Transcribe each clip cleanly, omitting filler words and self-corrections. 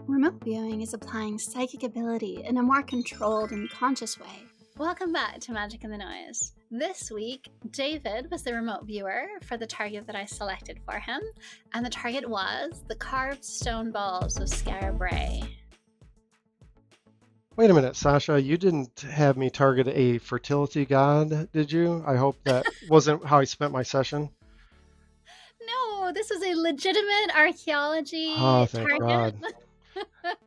Remote viewing is applying psychic ability in a more controlled and conscious way. Welcome back to Magic in the Noise. This week, David was the remote viewer for the target that I selected for him, and the target was the carved stone balls of Skara Brae. Wait a minute, Sasha, you didn't have me target a fertility god, did you? I hope that wasn't how I spent my session. No, this is a legitimate archaeology Oh, thank target. God.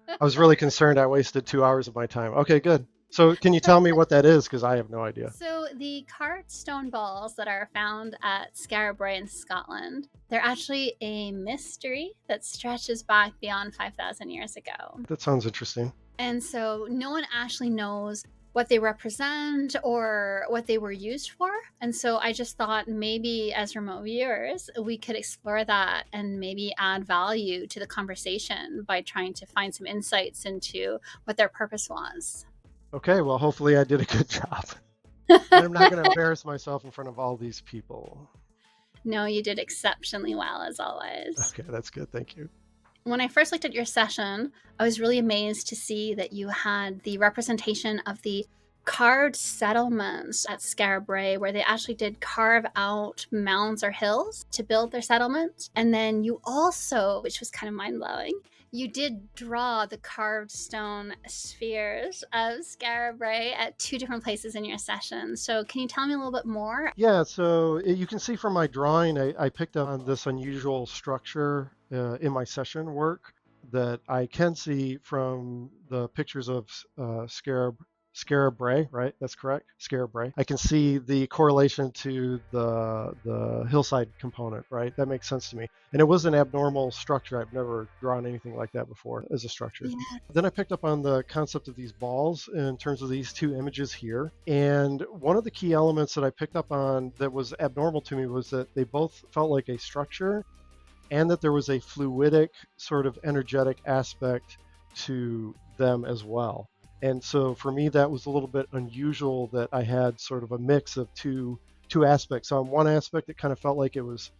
I was really concerned I wasted 2 hours of my time. Okay, good. So can you tell me what that is? Because I have no idea. So the carved stone balls that are found at Skara Brae in Scotland, they're actually a mystery that stretches back beyond 5,000 years ago. That sounds interesting. And so no one actually knows what they represent or what they were used for. And so I just thought maybe as remote viewers, we could explore that and maybe add value to the conversation by trying to find some insights into what their purpose was. Okay, well, hopefully I did a good job. And I'm not going to embarrass myself in front of all these people. No, you did exceptionally well, as always. Okay, that's good. Thank you. When I first looked at your session, I was really amazed to see that you had the representation of the carved settlements at Skara Brae, where they actually did carve out mounds or hills to build their settlement. And then you also, which was kind of mind-blowing, you did draw the carved stone spheres of Skara Brae at two different places in your session. So can you tell me a little bit more? Yeah, so you can see from my drawing, I picked up on this unusual structure in my session work that I can see from the pictures of Skara Brae, right? That's correct, Skara Brae. I can see the correlation to the hillside component, right? That makes sense to me. And it was an abnormal structure. I've never drawn anything like that before as a structure. Yeah. Then I picked up on the concept of these balls in terms of these two images here. And one of the key elements that I picked up on that was abnormal to me was that they both felt like a structure and that there was a fluidic sort of energetic aspect to them as well. And so for me, that was a little bit unusual that I had sort of a mix of two aspects. So on one aspect, it kind of felt like it was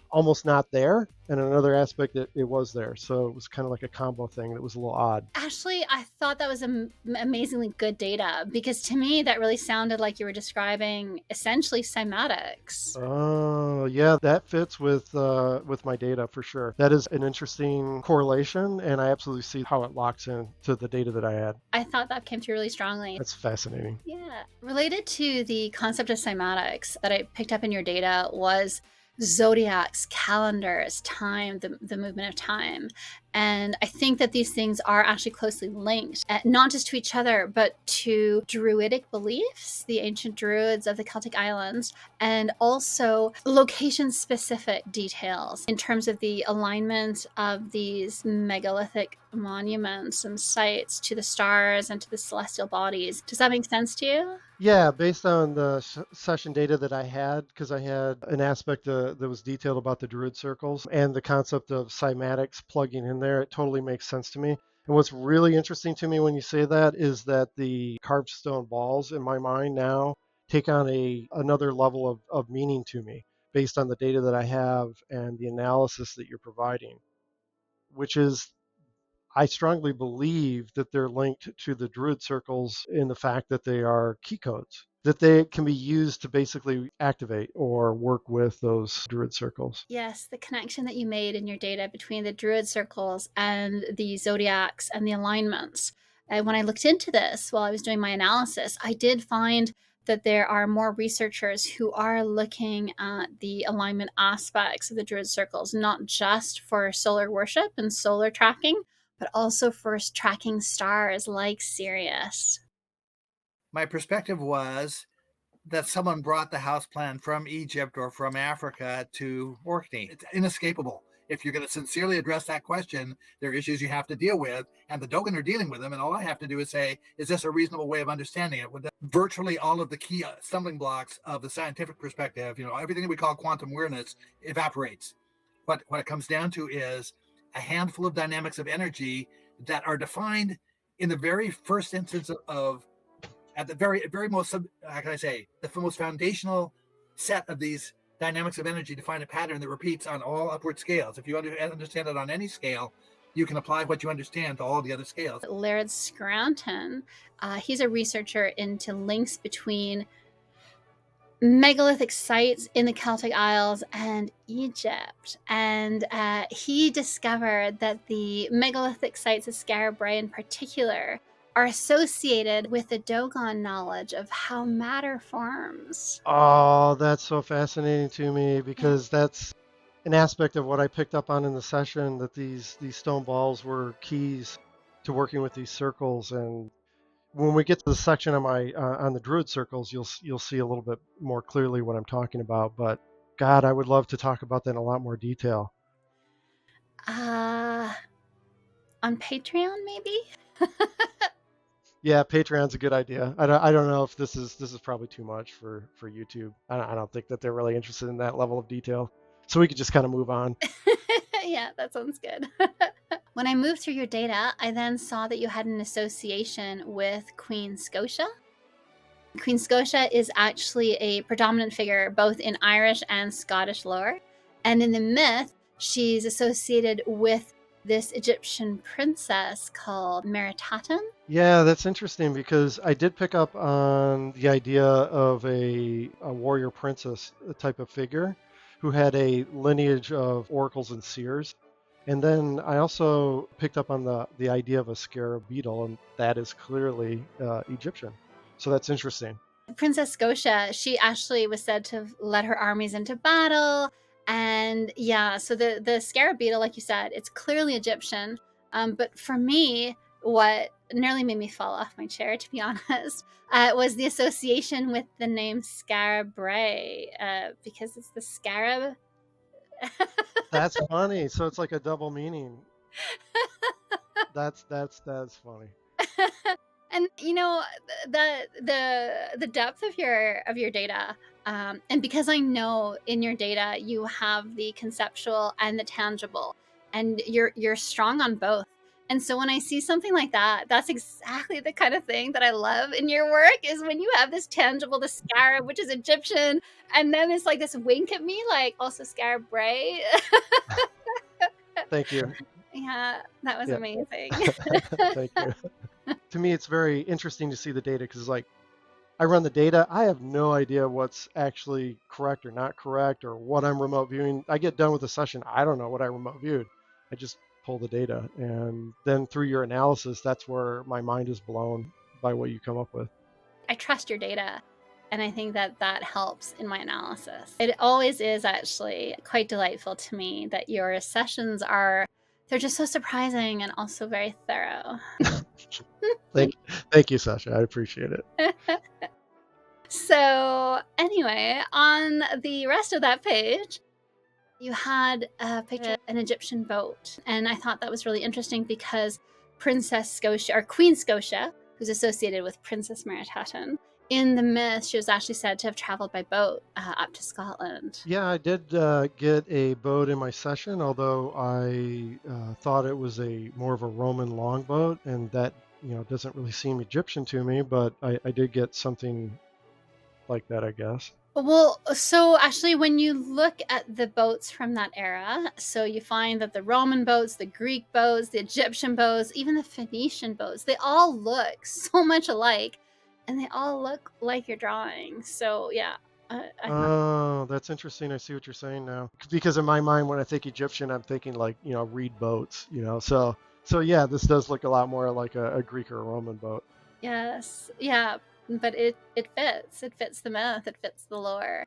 almost not there, and another aspect it was there. So it was kind of like a combo thing that was a little odd. Actually, I thought that was amazingly good data, because to me that really sounded like you were describing essentially cymatics. Oh, yeah, that fits with my data for sure. That is an interesting correlation, and I absolutely see how it locks into the data that I had. I thought that came through really strongly. That's fascinating. Yeah. Related to the concept of cymatics that I picked up in your data was Zodiacs, calendars, time, the movement of time. And I think that these things are actually closely linked, not just to each other, but to Druidic beliefs, the ancient Druids of the Celtic Islands, and also location-specific details in terms of the alignment of these megalithic monuments and sites to the stars and to the celestial bodies. Does that make sense to you? Yeah, based on the session data that I had, because I had an aspect that was detailed about the Druid circles and the concept of cymatics plugging in there, it totally makes sense to me. And what's really interesting to me when you say that is that the carved stone balls in my mind now take on another level of meaning to me based on the data that I have and the analysis that you're providing, which is, I strongly believe that they're linked to the Druid circles in the fact that they are key codes, that they can be used to basically activate or work with those Druid circles. Yes, the connection that you made in your data between the Druid circles and the Zodiacs and the alignments. And when I looked into this while I was doing my analysis, I did find that there are more researchers who are looking at the alignment aspects of the Druid circles, not just for solar worship and solar tracking, but also for tracking stars like Sirius. My perspective was that someone brought the house plan from Egypt or from Africa to Orkney. It's inescapable. If you're going to sincerely address that question, there are issues you have to deal with, and the Dogon are dealing with them, and all I have to do is say, is this a reasonable way of understanding it? With virtually all of the key stumbling blocks of the scientific perspective, everything that we call quantum awareness evaporates. What it comes down to is a handful of dynamics of energy that are defined in the very first instance of at the very most, how can I say, the most foundational set of these dynamics of energy to find a pattern that repeats on all upward scales. If you understand it on any scale, you can apply what you understand to all the other scales. Laird Scranton, he's a researcher into links between megalithic sites in the Celtic Isles and Egypt. And he discovered that the megalithic sites of Skara Brae in particular are associated with the Dogon knowledge of how matter forms. Oh, that's so fascinating to me because that's an aspect of what I picked up on in the session, that these stone balls were keys to working with these circles. And when we get to the section on my on the Druid circles, you'll see a little bit more clearly what I'm talking about. But God, I would love to talk about that in a lot more detail. On Patreon, maybe? Yeah, Patreon's a good idea. I don't know if this is probably too much for YouTube. I don't think that they're really interested in that level of detail. So we could just kind of move on. Yeah, that sounds good. When I moved through your data, I then saw that you had an association with Queen Scotia. Queen Scotia is actually a predominant figure both in Irish and Scottish lore. And in the myth, she's associated with this Egyptian princess called Meritaten. Yeah, that's interesting because I did pick up on the idea of a warrior princess type of figure who had a lineage of oracles and seers. And then I also picked up on the idea of a scarab beetle, and that is clearly Egyptian. So that's interesting. Princess Scotia, she actually was said to have led her armies into battle. And yeah, so the scarab beetle, like you said, it's clearly Egyptian. But for me, what nearly made me fall off my chair, to be honest, was the association with the name Skara Brae, because it's the scarab. That's funny. So it's like a double meaning. That's funny. And you know, the depth of your data, and because I know in your data you have the conceptual and the tangible, and you're strong on both. And so when I see something like that, that's exactly the kind of thing that I love in your work, is when you have this tangible, the scarab, which is Egyptian, and then it's like this wink at me, like also Skara Brae. Thank you. Yeah, that was amazing. Thank you. To me, it's very interesting to see the data because, like, I run the data. I have no idea what's actually correct or not correct or what I'm remote viewing. I get done with the session. I don't know what I remote viewed. I just pull the data. And then through your analysis, that's where my mind is blown by what you come up with. I trust your data, and I think that that helps in my analysis. It always is actually quite delightful to me that your sessions they're just so surprising and also very thorough. Thank you, Sasha. I appreciate it. So anyway, on the rest of that page, you had a picture of an Egyptian boat. And I thought that was really interesting because Princess Scotia, or Queen Scotia, who's associated with Princess Meritaten, in the myth, she was actually said to have traveled by boat up to Scotland. Yeah, I did get a boat in my session, although I thought it was more of a Roman longboat, and that doesn't really seem Egyptian to me, but I did get something like that, I guess. Well, so actually, when you look at the boats from that era, so you find that the Roman boats, the Greek boats, the Egyptian boats, even the Phoenician boats, they all look so much alike, and they all look like your drawing. So yeah. Oh, that's interesting. I see what you're saying now. Because in my mind, when I think Egyptian, I'm thinking like, reed boats, So yeah, this does look a lot more like a Greek or a Roman boat. Yes. Yeah. But it fits. It fits the myth. It fits the lore.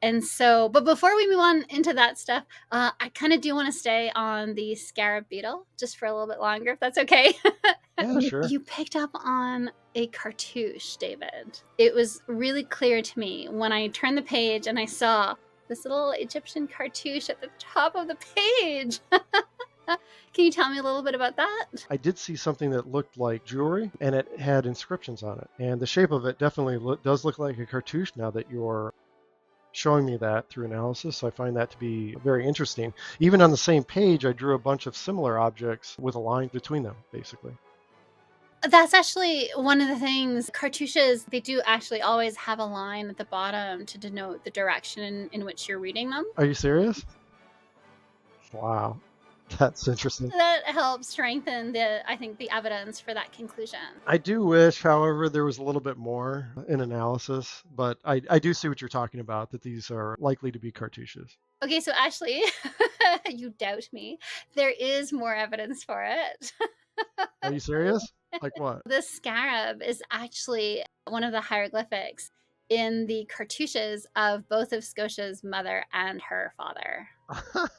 And so, but before we move on into that stuff, I kind of do want to stay on the scarab beetle just for a little bit longer, if that's okay. Yeah, sure. You picked up on a cartouche, David. It was really clear to me when I turned the page and I saw this little Egyptian cartouche at the top of the page. Can you tell me a little bit about that? I did see something that looked like jewelry, and it had inscriptions on it. And the shape of it definitely does look like a cartouche now that you're showing me that through analysis. So I find that to be very interesting. Even on the same page, I drew a bunch of similar objects with a line between them, basically. That's actually one of the things. Cartouches, they do actually always have a line at the bottom to denote the direction in which you're reading them. Are you serious? Wow. That's interesting. That helps strengthen I think, the evidence for that conclusion. I do wish, however, there was a little bit more in analysis, but I do see what you're talking about, that these are likely to be cartouches. Okay, so actually, you doubt me. There is more evidence for it. Are you serious? Like what? The scarab is actually one of the hieroglyphics in the cartouches of both of Scotia's mother and her father.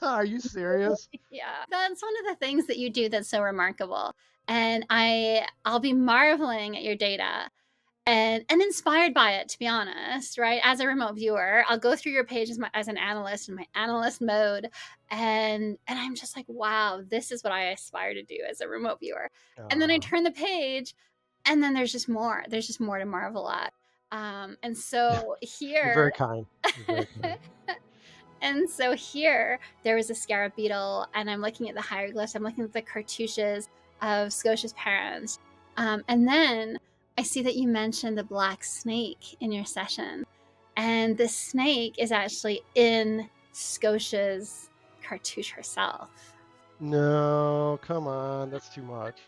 Are you serious? Yeah, that's one of the things that you do that's so remarkable. And I'll be marveling at your data and inspired by it, to be honest, right? As a remote viewer, I'll go through your page as an analyst in my analyst mode, and I'm just like, wow, this is what I aspire to do as a remote viewer. And then I turn the page, and then there's just more. There's just more to marvel at. And so You're very here, kind. You're very kind. and so here, there was a scarab beetle, and I'm looking at the hieroglyphs. I'm looking at the cartouches of Scotia's parents, and then I see that you mentioned the black snake in your session, and the snake is actually in Scotia's cartouche herself. No, come on, that's too much.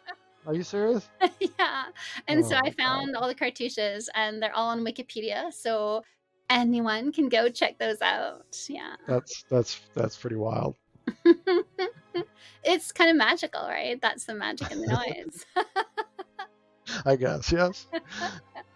Are you serious? Yeah, and so Oh I my found God. all the cartouches, and they're all on Wikipedia, so anyone can go check those out. Yeah. That's pretty wild. It's kind of magical, right? That's the magic in the noise. I guess, yes.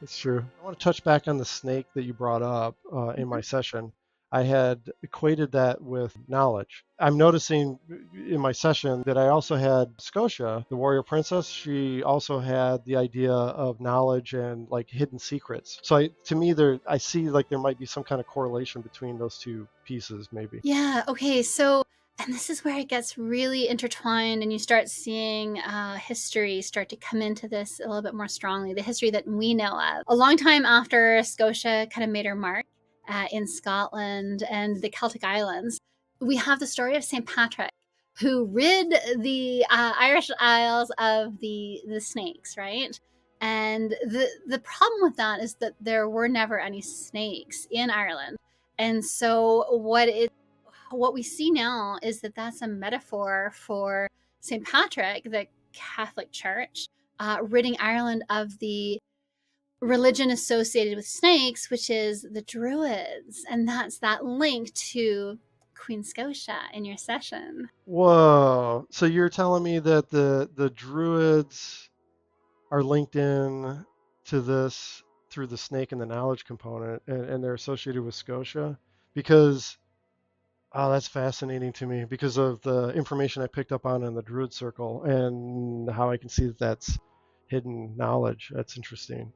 That's true. I want to touch back on the snake that you brought up in my session. I had equated that with knowledge. I'm noticing in my session that I also had Scotia, the warrior princess. She also had the idea of knowledge and like hidden secrets. So to me, I see like there might be some kind of correlation between those two pieces, maybe. Yeah, okay, so, and this is where it gets really intertwined, and you start seeing history start to come into this a little bit more strongly, the history that we know of. A long time after Scotia kind of made her mark in Scotland and the Celtic Islands, we have the story of St. Patrick, who rid the Irish Isles of the snakes, right? And the problem with that is that there were never any snakes in Ireland. And so what we see now is that that's a metaphor for St. Patrick, the Catholic Church, ridding Ireland of the religion associated with snakes, which is the Druids. And that's that link to Queen Scotia in your session. Whoa. So you're telling me that the Druids are linked in to this through the snake and the knowledge component, and they're associated with Scotia? Because, oh, that's fascinating to me because of the information I picked up on in the Druid circle and how I can see that that's hidden knowledge. That's interesting.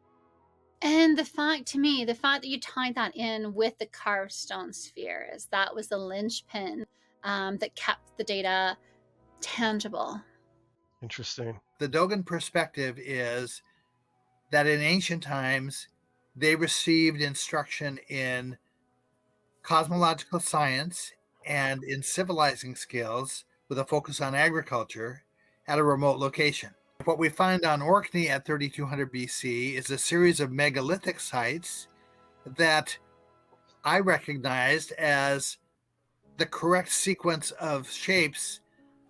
And the fact that you tied that in with the carved stone spheres, that was the linchpin that kept the data tangible. Interesting. The Dogon perspective is that in ancient times, they received instruction in cosmological science and in civilizing skills with a focus on agriculture at a remote location. What we find on Orkney at 3200 BC is a series of megalithic sites that I recognized as the correct sequence of shapes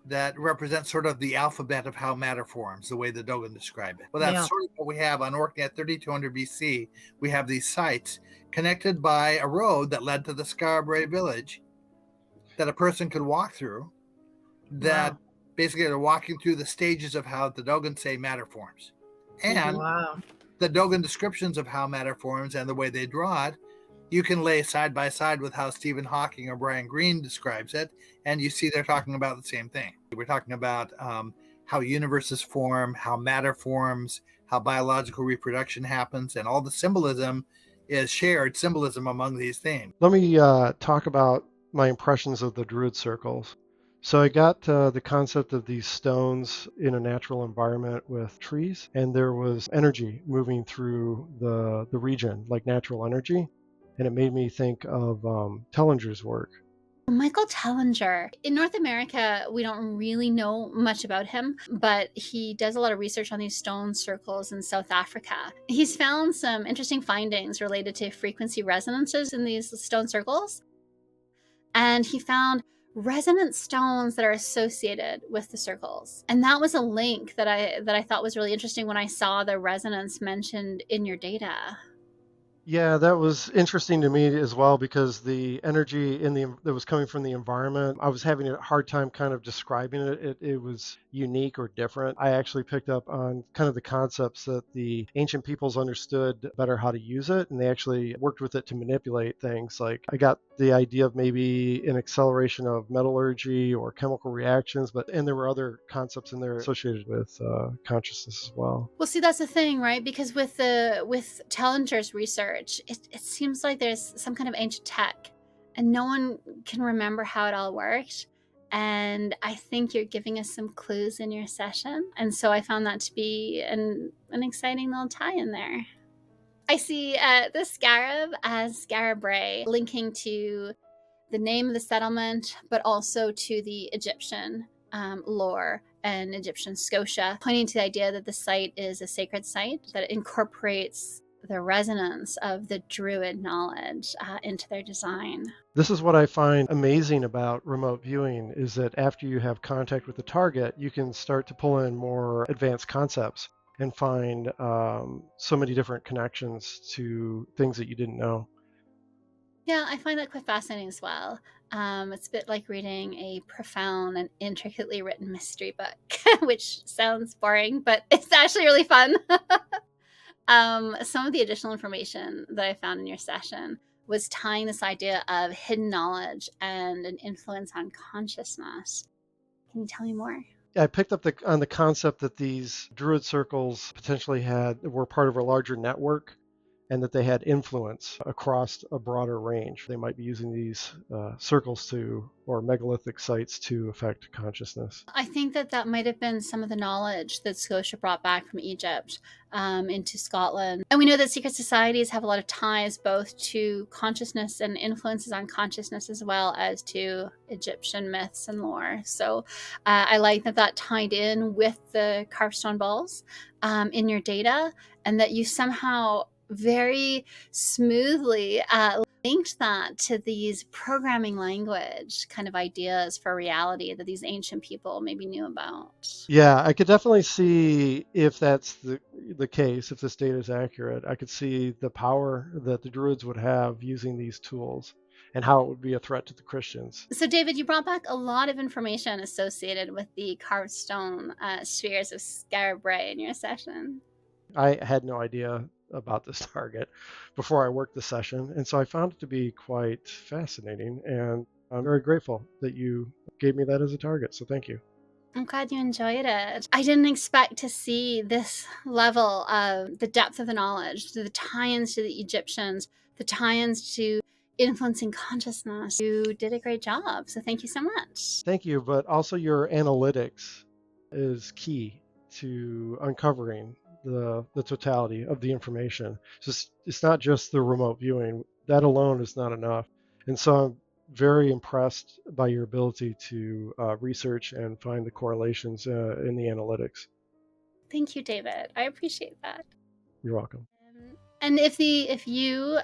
that represent sort of the alphabet of how matter forms, the way the Dogon described it. Well, that's sort of what we have on Orkney at 3200 BC. We have these sites connected by a road that led to the Skara Brae village that a person could walk through, that basically they're walking through the stages of how the Dogon say matter forms. And the Dogon descriptions of how matter forms and the way they draw it, you can lay side by side with how Stephen Hawking or Brian Greene describes it, and you see they're talking about the same thing. We're talking about how universes form, how matter forms, how biological reproduction happens, and all the symbolism is shared symbolism among these themes. Let me talk about my impressions of the Druid circles. So I got the concept of these stones in a natural environment with trees, and there was energy moving through the region, like natural energy. And it made me think of Tellinger's work. Michael Tellinger. In North America, we don't really know much about him, but he does a lot of research on these stone circles in South Africa. He's found some interesting findings related to frequency resonances in these stone circles. And he found resonant stones that are associated with the circles. And that was a link that I thought was really interesting when I saw the resonance mentioned in your data. Yeah, that was interesting to me as well because the energy that was coming from the environment, I was having a hard time kind of describing it. It was unique or different. I actually picked up on kind of the concepts that the ancient peoples understood better how to use it, and they actually worked with it to manipulate things. Like I got the idea of maybe an acceleration of metallurgy or chemical reactions, and there were other concepts in there associated with consciousness as well. Well, see, that's the thing, right? Because with Tellinger's research, it seems like there's some kind of ancient tech, and no one can remember how it all worked. And I think you're giving us some clues in your session, and so I found that to be an exciting little tie in there. I see the Scarab as Skara Brae, linking to the name of the settlement, but also to the Egyptian lore and Egyptian Scotia, pointing to the idea that the site is a sacred site that incorporates the resonance of the Druid knowledge into their design. This is what I find amazing about remote viewing is that after you have contact with the target, you can start to pull in more advanced concepts and find so many different connections to things that you didn't know. Yeah, I find that quite fascinating as well. It's a bit like reading a profound and intricately written mystery book, which sounds boring, but it's actually really fun. Some of the additional information that I found in your session was tying this idea of hidden knowledge and an influence on consciousness. Can you tell me more? I picked up on the concept that these druid circles potentially were part of a larger network and that they had influence across a broader range. They might be using these circles or megalithic sites to affect consciousness. I think that might have been some of the knowledge that Scotia brought back from Egypt into Scotland. And we know that secret societies have a lot of ties both to consciousness and influences on consciousness as well as to Egyptian myths and lore. So I like that tied in with the carved stone balls in your data, and that you somehow very smoothly linked that to these programming language kind of ideas for reality that these ancient people maybe knew about. Yeah, I could definitely see if that's the case, if this data is accurate. I could see the power that the Druids would have using these tools and how it would be a threat to the Christians. So, David, you brought back a lot of information associated with the carved stone spheres of Skara Brae in your session. I had no idea about this target before I worked the session, and so I found it to be quite fascinating, and I'm very grateful that you gave me that as a target, so thank you. I'm glad you enjoyed it. I didn't expect to see this level of the depth of the knowledge, the tie-ins to the Egyptians, the tie-ins to influencing consciousness. You did a great job, so thank you so much. Thank you, but also your analytics is key to uncovering the totality of the information. It's not just the remote viewing. That alone is not enough. And so I'm very impressed by your ability to research and find the correlations in the analytics. Thank you, David. I appreciate that. You're welcome. And if you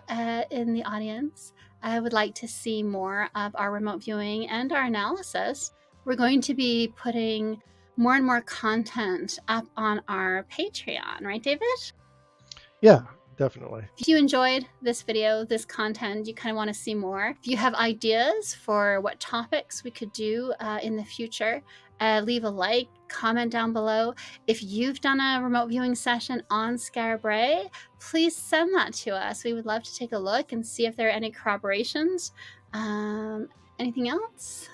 in the audience would like to see more of our remote viewing and our analysis, we're going to be putting more and more content up on our Patreon, right, David? Yeah, definitely. If you enjoyed this video, this content, you kind of want to see more, if you have ideas for what topics we could do in the future, leave a like, comment down below. If you've done a remote viewing session on Skara Brae, please send that to us. We would love to take a look and see if there are any corroborations. Anything else?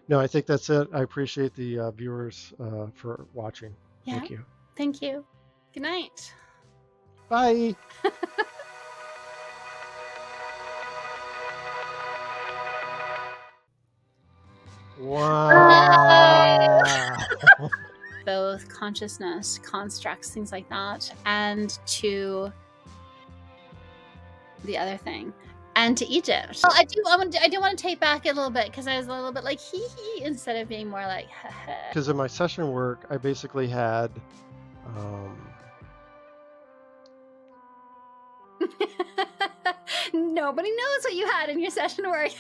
No, I think that's it. I appreciate the viewers for watching. Yeah. Thank you. Thank you. Good night. Bye. Wow. Both consciousness constructs, things like that, and to the other thing, and to Egypt. Well, I do want to take back a little bit because I was a little bit like hee hee instead of being more like ha ha. Because in my session work, I basically had Nobody knows what you had in your session work.